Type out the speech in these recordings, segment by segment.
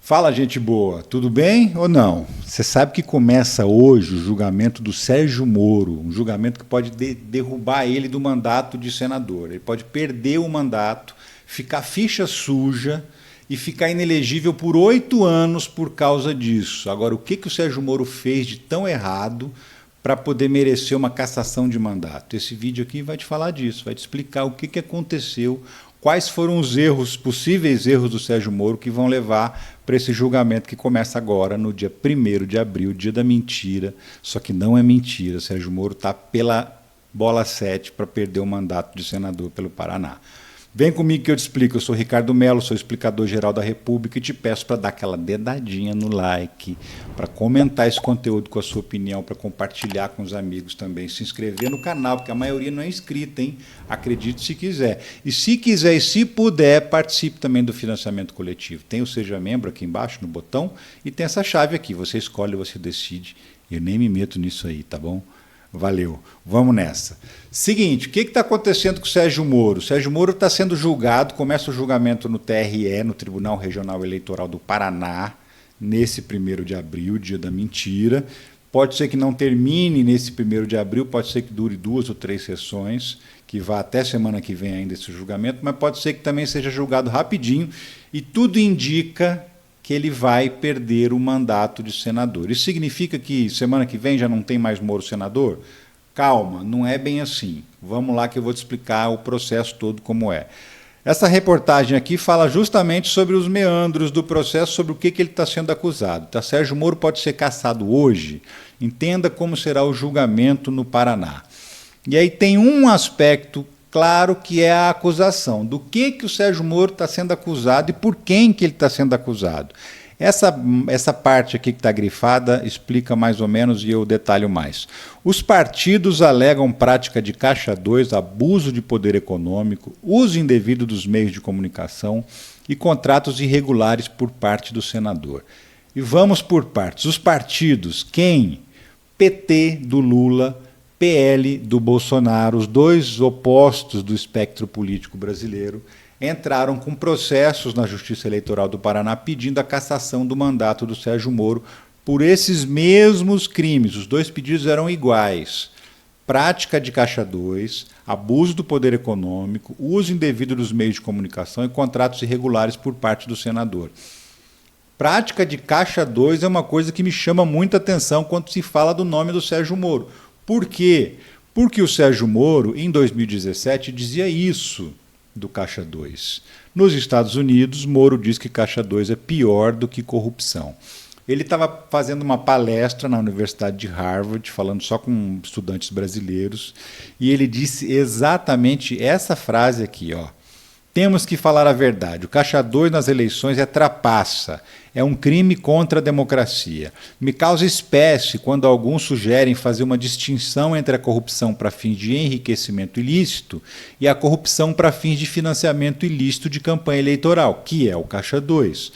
Fala, gente boa, tudo bem ou não? Você sabe que começa hoje o julgamento do Sérgio Moro, um julgamento que pode derrubar ele do mandato de senador. Ele pode perder o mandato, ficar ficha suja e ficar inelegível por 8 anos por causa disso. Agora, o que o Sérgio Moro fez de tão errado para poder merecer uma cassação de mandato? Esse vídeo aqui vai te falar disso, vai te explicar o que aconteceu, quais foram os erros, possíveis erros do Sérgio Moro que vão levar para esse julgamento que começa agora, no dia 1º de abril, dia da mentira. Só que não é mentira, o Sérgio Moro está pela bola 7 para perder o mandato de senador pelo Paraná. Vem comigo que eu te explico. Eu sou Ricardo Mello, sou explicador-geral da República e te peço para dar aquela dedadinha no like, para comentar esse conteúdo com a sua opinião, para compartilhar com os amigos também, se inscrever no canal, porque a maioria não é inscrita, hein? Acredite se quiser. E se quiser e se puder, participe também do financiamento coletivo. Tem o Seja Membro aqui embaixo no botão e tem essa chave aqui. Você escolhe, você decide. Eu nem me meto nisso aí, tá bom? Valeu, vamos nessa. Seguinte, o que está acontecendo com o Sérgio Moro? O Sérgio Moro está sendo julgado, começa o julgamento no TRE, no Tribunal Regional Eleitoral do Paraná, nesse 1º de abril, dia da mentira. Pode ser que não termine nesse 1º de abril, pode ser que dure 2 ou 3 sessões, que vá até semana que vem ainda esse julgamento, mas pode ser que também seja julgado rapidinho, e tudo indica que ele vai perder o mandato de senador. Isso significa que semana que vem já não tem mais Moro senador? Calma, não é bem assim. Vamos lá que eu vou te explicar o processo todo como é. Essa reportagem aqui fala justamente sobre os meandros do processo, sobre o que ele está sendo acusado. Tá? Sérgio Moro pode ser cassado hoje. Entenda como será o julgamento no Paraná. E aí tem um aspecto claro que é a acusação. Do que o Sérgio Moro está sendo acusado e por quem que ele está sendo acusado. Essa parte aqui que está grifada explica mais ou menos e eu detalho mais. Os partidos alegam prática de caixa 2, abuso de poder econômico, uso indevido dos meios de comunicação e contratos irregulares por parte do senador. E vamos por partes. Os partidos, quem? PT do Lula, PL do Bolsonaro, os dois opostos do espectro político brasileiro, entraram com processos na Justiça Eleitoral do Paraná pedindo a cassação do mandato do Sérgio Moro por esses mesmos crimes. Os dois pedidos eram iguais. Prática de caixa 2, abuso do poder econômico, uso indevido dos meios de comunicação e contratos irregulares por parte do senador. Prática de caixa 2 é uma coisa que me chama muita atenção quando se fala do nome do Sérgio Moro. Por quê? Porque o Sérgio Moro, em 2017, dizia isso do Caixa 2. Nos Estados Unidos, Moro diz que Caixa 2 é pior do que corrupção. Ele estava fazendo uma palestra na Universidade de Harvard, falando só com estudantes brasileiros, e ele disse exatamente essa frase aqui, ó. Temos que falar a verdade. O Caixa 2 nas eleições é trapaça. É um crime contra a democracia. Me causa espécie quando alguns sugerem fazer uma distinção entre a corrupção para fins de enriquecimento ilícito e a corrupção para fins de financiamento ilícito de campanha eleitoral, que é o Caixa 2.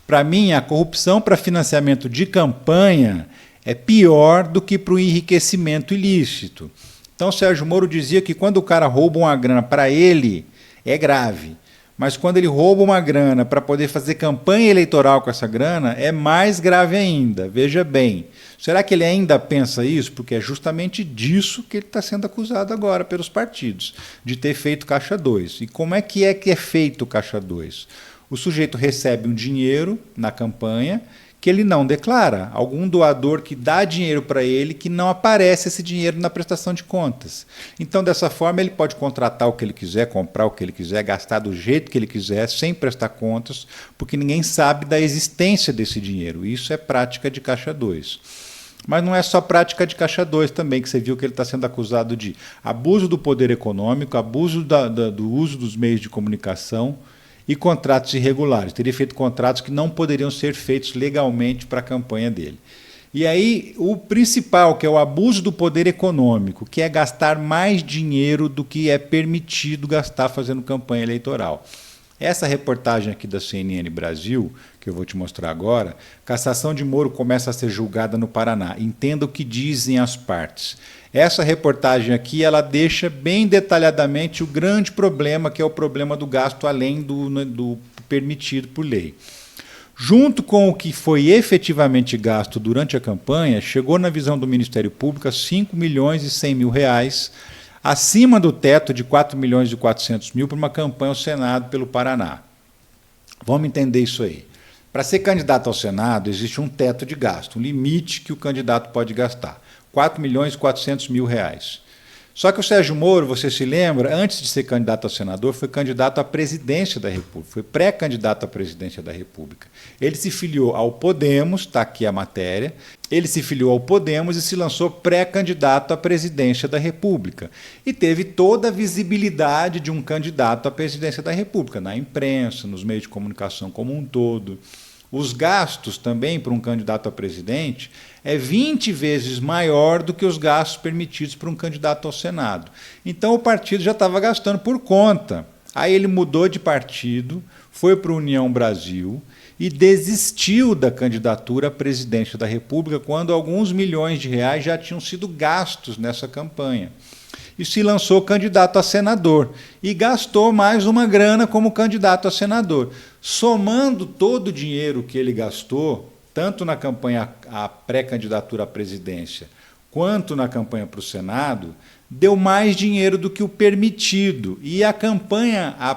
Para mim, a corrupção para financiamento de campanha é pior do que para o enriquecimento ilícito. Então, Sérgio Moro dizia que quando o cara rouba uma grana para ele, é grave. Mas quando ele rouba uma grana para poder fazer campanha eleitoral com essa grana, é mais grave ainda. Veja bem, será que ele ainda pensa isso? Porque é justamente disso que ele está sendo acusado agora pelos partidos, de ter feito Caixa 2. E como é que é feito o Caixa 2? O sujeito recebe um dinheiro na campanha que ele não declara, algum doador que dá dinheiro para ele que não aparece esse dinheiro na prestação de contas. Então, dessa forma, ele pode contratar o que ele quiser, comprar o que ele quiser, gastar do jeito que ele quiser, sem prestar contas, porque ninguém sabe da existência desse dinheiro. Isso é prática de Caixa 2. Mas não é só prática de Caixa 2 também, que você viu que ele está sendo acusado de abuso do poder econômico, abuso do uso dos meios de comunicação, e contratos irregulares. Teria feito contratos que não poderiam ser feitos legalmente para a campanha dele. E aí, o principal, que é o abuso do poder econômico, que é gastar mais dinheiro do que é permitido gastar fazendo campanha eleitoral. Essa reportagem aqui da CNN Brasil, que eu vou te mostrar agora, cassação de Moro começa a ser julgada no Paraná. Entenda o que dizem as partes. Essa reportagem aqui, ela deixa bem detalhadamente o grande problema, que é o problema do gasto além do permitido por lei. Junto com o que foi efetivamente gasto durante a campanha, chegou na visão do Ministério Público a 5 milhões e 100 mil reais, acima do teto de 4 milhões e 400 mil para uma campanha ao Senado pelo Paraná. Vamos entender isso aí. Para ser candidato ao Senado, existe um teto de gasto, um limite que o candidato pode gastar, 4 milhões e 400 mil reais. Só que o Sérgio Moro, você se lembra, antes de ser candidato a senador, foi candidato à presidência da República, foi pré-candidato à presidência da República. Ele se filiou ao Podemos, está aqui a matéria, ele se filiou ao Podemos e se lançou pré-candidato à presidência da República. E teve toda a visibilidade de um candidato à presidência da República, na imprensa, nos meios de comunicação como um todo. Os gastos também para um candidato a presidente é 20 vezes maior do que os gastos permitidos para um candidato ao Senado. Então o partido já estava gastando por conta. Aí ele mudou de partido, foi para a União Brasil e desistiu da candidatura à presidência da República quando alguns milhões de reais já tinham sido gastos nessa campanha. E se lançou candidato a senador e gastou mais uma grana como candidato a senador. Somando todo o dinheiro que ele gastou, tanto na campanha à pré-candidatura à presidência, quanto na campanha para o Senado, deu mais dinheiro do que o permitido. E a campanha à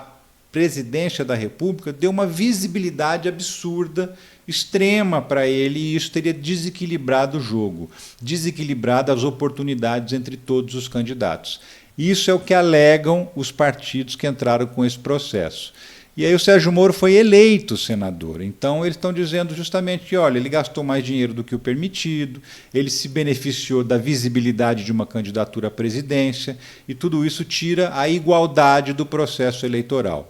presidência da República deu uma visibilidade absurda, extrema para ele, e isso teria desequilibrado o jogo, desequilibrado as oportunidades entre todos os candidatos. Isso é o que alegam os partidos que entraram com esse processo. E aí o Sérgio Moro foi eleito senador. Então eles estão dizendo justamente que, olha, ele gastou mais dinheiro do que o permitido, ele se beneficiou da visibilidade de uma candidatura à presidência, e tudo isso tira a igualdade do processo eleitoral.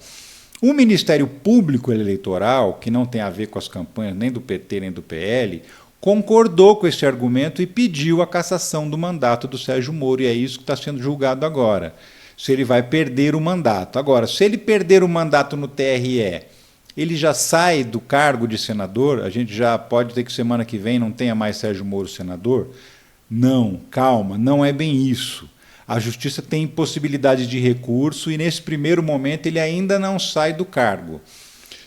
O Ministério Público Eleitoral, que não tem a ver com as campanhas nem do PT nem do PL, concordou com esse argumento e pediu a cassação do mandato do Sérgio Moro, e é isso que está sendo julgado agora. Se ele vai perder o mandato. Agora, se ele perder o mandato no TRE, ele já sai do cargo de senador? A gente já pode ter que semana que vem não tenha mais Sérgio Moro senador? Não, calma, não é bem isso. A Justiça tem possibilidade de recurso e, nesse primeiro momento, ele ainda não sai do cargo.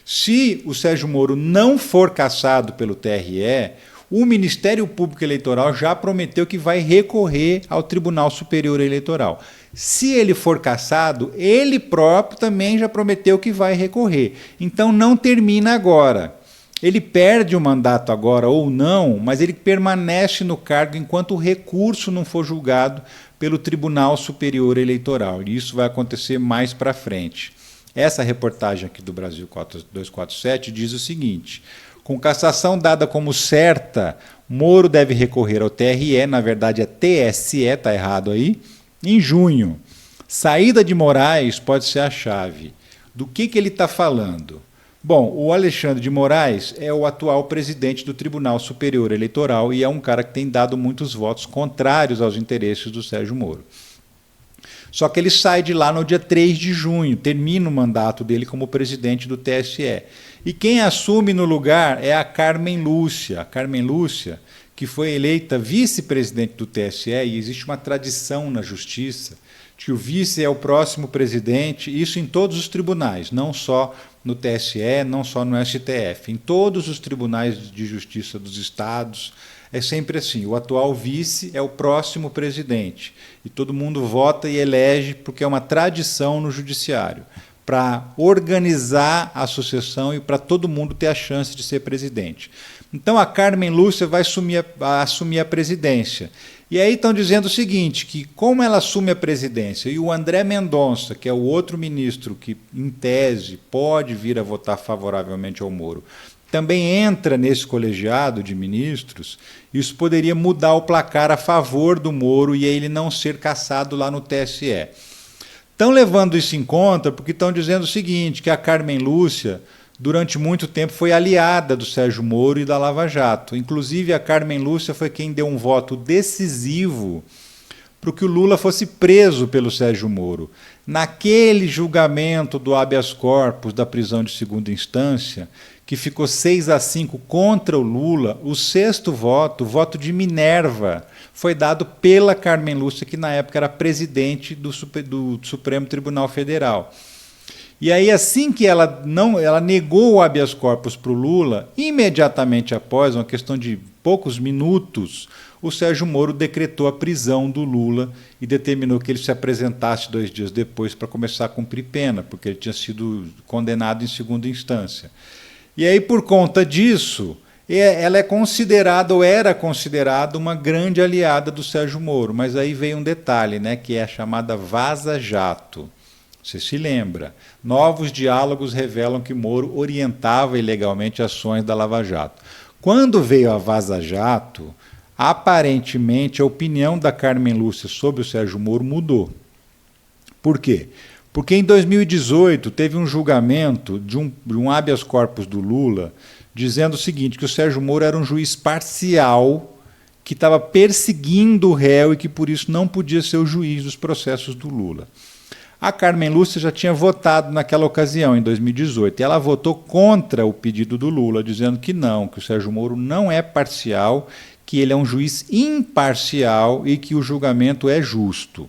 Se o Sérgio Moro não for cassado pelo TRE, o Ministério Público Eleitoral já prometeu que vai recorrer ao Tribunal Superior Eleitoral. Se ele for cassado, ele próprio também já prometeu que vai recorrer. Então não termina agora. Ele perde o mandato agora ou não, mas ele permanece no cargo enquanto o recurso não for julgado pelo Tribunal Superior Eleitoral. E isso vai acontecer mais para frente. Essa reportagem aqui do Brasil 247 diz o seguinte: com cassação dada como certa, Moro deve recorrer ao TRE, na verdade é TSE, está errado aí, em junho. Saída de Moraes pode ser a chave. Do que ele está falando? Bom, o Alexandre de Moraes é o atual presidente do Tribunal Superior Eleitoral e é um cara que tem dado muitos votos contrários aos interesses do Sérgio Moro. Só que ele sai de lá no dia 3 de junho, termina o mandato dele como presidente do TSE. E quem assume no lugar é a Carmen Lúcia. A Carmen Lúcia, que foi eleita vice-presidente do TSE, e existe uma tradição na Justiça de que o vice é o próximo presidente, isso em todos os tribunais, não só no TSE, não só no STF, em todos os tribunais de justiça dos estados, é sempre assim, o atual vice é o próximo presidente, e todo mundo vota e elege porque é uma tradição no judiciário, para organizar a sucessão e para todo mundo ter a chance de ser presidente. Então a Carmen Lúcia vai assumir a presidência. E aí estão dizendo o seguinte, que como ela assume a presidência e o André Mendonça, que é o outro ministro que, em tese, pode vir a votar favoravelmente ao Moro, também entra nesse colegiado de ministros, isso poderia mudar o placar a favor do Moro e ele não ser cassado lá no TSE. Estão levando isso em conta porque estão dizendo o seguinte, que a Carmen Lúcia, durante muito tempo, foi aliada do Sérgio Moro e da Lava Jato. Inclusive, a Carmen Lúcia foi quem deu um voto decisivo para que o Lula fosse preso pelo Sérgio Moro. Naquele julgamento do habeas corpus da prisão de segunda instância, que ficou 6-5 contra o Lula, o sexto voto, o voto de Minerva, foi dado pela Carmen Lúcia, que na época era presidente do Supremo Tribunal Federal. E aí, assim que ela negou o habeas corpus para o Lula, imediatamente após, uma questão de poucos minutos, o Sérgio Moro decretou a prisão do Lula e determinou que ele se apresentasse 2 dias depois para começar a cumprir pena, porque ele tinha sido condenado em segunda instância. E aí, por conta disso, ela é considerada, ou era considerada, uma grande aliada do Sérgio Moro. Mas aí veio um detalhe, né, que é a chamada Vaza Jato. Você se lembra? Novos diálogos revelam que Moro orientava ilegalmente ações da Lava Jato. Quando veio a Vaza Jato, aparentemente a opinião da Carmen Lúcia sobre o Sérgio Moro mudou. Por quê? Porque em 2018 teve um julgamento de um habeas corpus do Lula dizendo o seguinte, que o Sérgio Moro era um juiz parcial que estava perseguindo o réu e que por isso não podia ser o juiz dos processos do Lula. A Carmen Lúcia já tinha votado naquela ocasião, em 2018, e ela votou contra o pedido do Lula, dizendo que não, que o Sérgio Moro não é parcial, que ele é um juiz imparcial e que o julgamento é justo.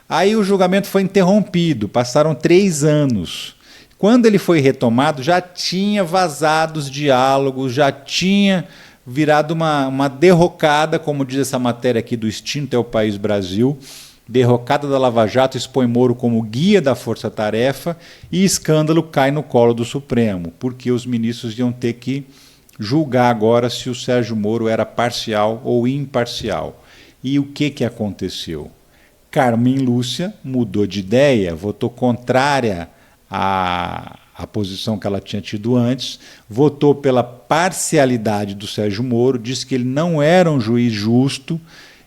Aí o julgamento foi interrompido, passaram 3 anos. Quando ele foi retomado, já tinha vazado os diálogos, já tinha virado uma derrocada, como diz essa matéria aqui do Extinto é o País Brasil, derrocada da Lava Jato expõe Moro como guia da força-tarefa e escândalo cai no colo do Supremo, porque os ministros iam ter que julgar agora se o Sérgio Moro era parcial ou imparcial. E o que aconteceu? Carmen Lúcia mudou de ideia, votou contrária à posição que ela tinha tido antes, votou pela parcialidade do Sérgio Moro, disse que ele não era um juiz justo,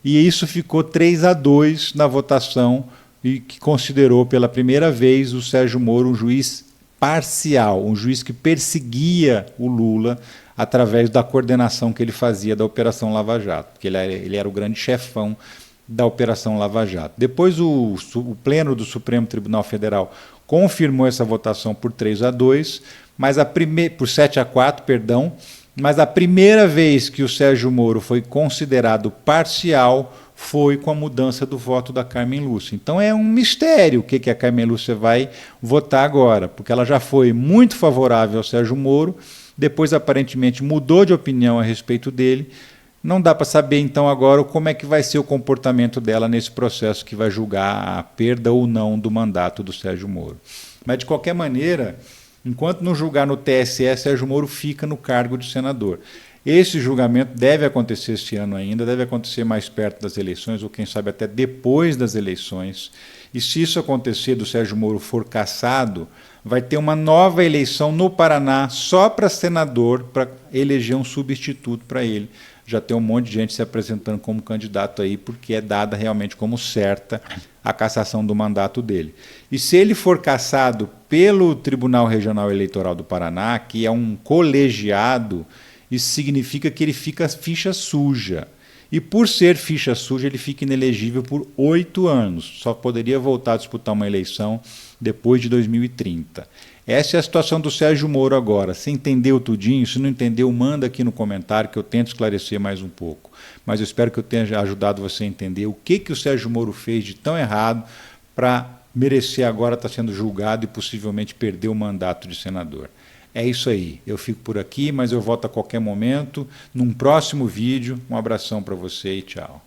e isso ficou 3-2 na votação, e que considerou pela primeira vez o Sérgio Moro um juiz parcial, um juiz que perseguia o Lula através da coordenação que ele fazia da Operação Lava Jato, porque ele era o grande chefão da Operação Lava Jato. Depois o Pleno do Supremo Tribunal Federal confirmou essa votação por 3-2, mas por 7-4, perdão, mas a primeira vez que o Sérgio Moro foi considerado parcial foi com a mudança do voto da Carmen Lúcia. Então é um mistério o que a Carmen Lúcia vai votar agora, porque ela já foi muito favorável ao Sérgio Moro, depois aparentemente mudou de opinião a respeito dele. Não dá para saber então agora como é que vai ser o comportamento dela nesse processo que vai julgar a perda ou não do mandato do Sérgio Moro. Mas de qualquer maneira, enquanto não julgar no TSE, Sérgio Moro fica no cargo de senador. Esse julgamento deve acontecer este ano ainda, deve acontecer mais perto das eleições, ou quem sabe até depois das eleições. E se isso acontecer, do Sérgio Moro for cassado, vai ter uma nova eleição no Paraná só para senador, para eleger um substituto para ele. Já tem um monte de gente se apresentando como candidato aí, porque é dada realmente como certa a cassação do mandato dele. E se ele for cassado pelo Tribunal Regional Eleitoral do Paraná, que é um colegiado, isso significa que ele fica ficha suja. E por ser ficha suja, ele fica inelegível por 8 anos. Só poderia voltar a disputar uma eleição depois de 2030. Essa é a situação do Sérgio Moro agora. Se entendeu tudinho, se não entendeu, manda aqui no comentário que eu tento esclarecer mais um pouco. Mas eu espero que eu tenha ajudado você a entender o que o Sérgio Moro fez de tão errado para merecer agora estar sendo julgado e possivelmente perder o mandato de senador. É isso aí. Eu fico por aqui, mas eu volto a qualquer momento, num próximo vídeo. Um abração para você e tchau.